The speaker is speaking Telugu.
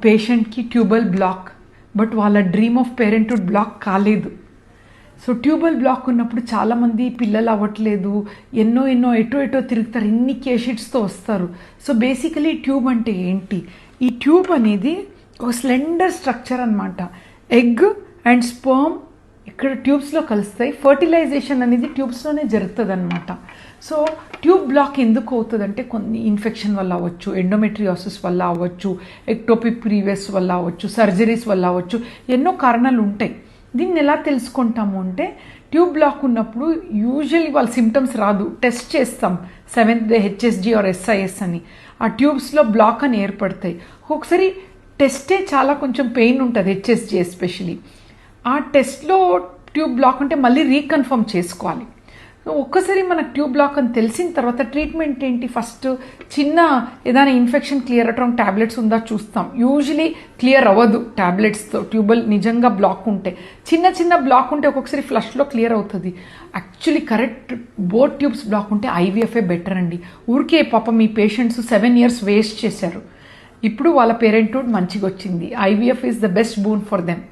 పేషెంట్కి ట్యూబల్ బ్లాక్, బట్ వాళ్ళ డ్రీమ్ ఆఫ్ పేరెంట్హుడ్ బ్లాక్ కాలేదు. సో ట్యూబల్ బ్లాక్ ఉన్నప్పుడు చాలామంది పిల్లలు అవ్వట్లేదు, ఎన్నో ఎటో తిరుగుతారు, ఎన్ని కేషిడ్స్తో వస్తారు. సో బేసికలీ ట్యూబ్ అంటే ఏంటి? ఈ ట్యూబ్ అనేది ఒక స్లెండర్ స్ట్రక్చర్ అనమాట. ఎగ్ అండ్ స్పర్మ్ ఇక్కడ ట్యూబ్స్లో కలుస్తాయి. ఫర్టిలైజేషన్ అనేది ట్యూబ్స్లోనే జరుగుతుంది అనమాట. సో ట్యూబ్ బ్లాక్ ఎందుకు అవుతుందంటే కొన్ని ఇన్ఫెక్షన్ వల్ల అవ్వచ్చు, ఎండోమెట్రియోసిస్ వల్ల అవ్వచ్చు, ఎక్టోపిక్ ప్రీవియస్ వల్ల అవ్వచ్చు, సర్జరీస్ వల్ల అవ్వచ్చు, ఎన్నో కారణాలు ఉంటాయి. దీన్ని ఎలా తెలుసుకుంటాము అంటే ట్యూబ్ బ్లాక్ ఉన్నప్పుడు యూజువల్లీ వాళ్ళ సిమ్టమ్స్ రాదు, టెస్ట్ చేస్తాం 7th day HSG are SIS అని. ఆ ట్యూబ్స్లో బ్లాక్ అని ఏర్పడతాయి. ఒకసారి టెస్టే చాలా కొంచెం పెయిన్ ఉంటుంది, హెచ్ఎస్జి ఎస్పెషలీ. ఆ టెస్ట్లో ట్యూబ్ బ్లాక్ ఉంటే మళ్ళీ రీకన్ఫర్మ్ చేసుకోవాలి. ఒక్కసారి మనకు ట్యూబ్ బ్లాక్ అని తెలిసిన తర్వాత ట్రీట్మెంట్ ఏంటి? ఫస్ట్ చిన్న ఏదైనా ఇన్ఫెక్షన్ క్లియర్ అవడం ట్యాబ్లెట్స్ ఉందా చూస్తాం. యూజువలీ క్లియర్ అవ్వదు ట్యాబ్లెట్స్తో ట్యూబల్ నిజంగా బ్లాక్ ఉంటే. చిన్న బ్లాక్ ఉంటే ఒక్కొక్కసారి ఫ్లష్లో క్లియర్ అవుతుంది. Actually correct both tubes block ఉంటే ఐవీఎఫ్ఏ బెటర్ అండి. ఊరికే పాపం మీ పేషెంట్స్ 7 years వేస్ట్ చేశారు, ఇప్పుడు వాళ్ళ పేరెంట్హుడ్ మంచిగా వచ్చింది. IVF is the best boon for them.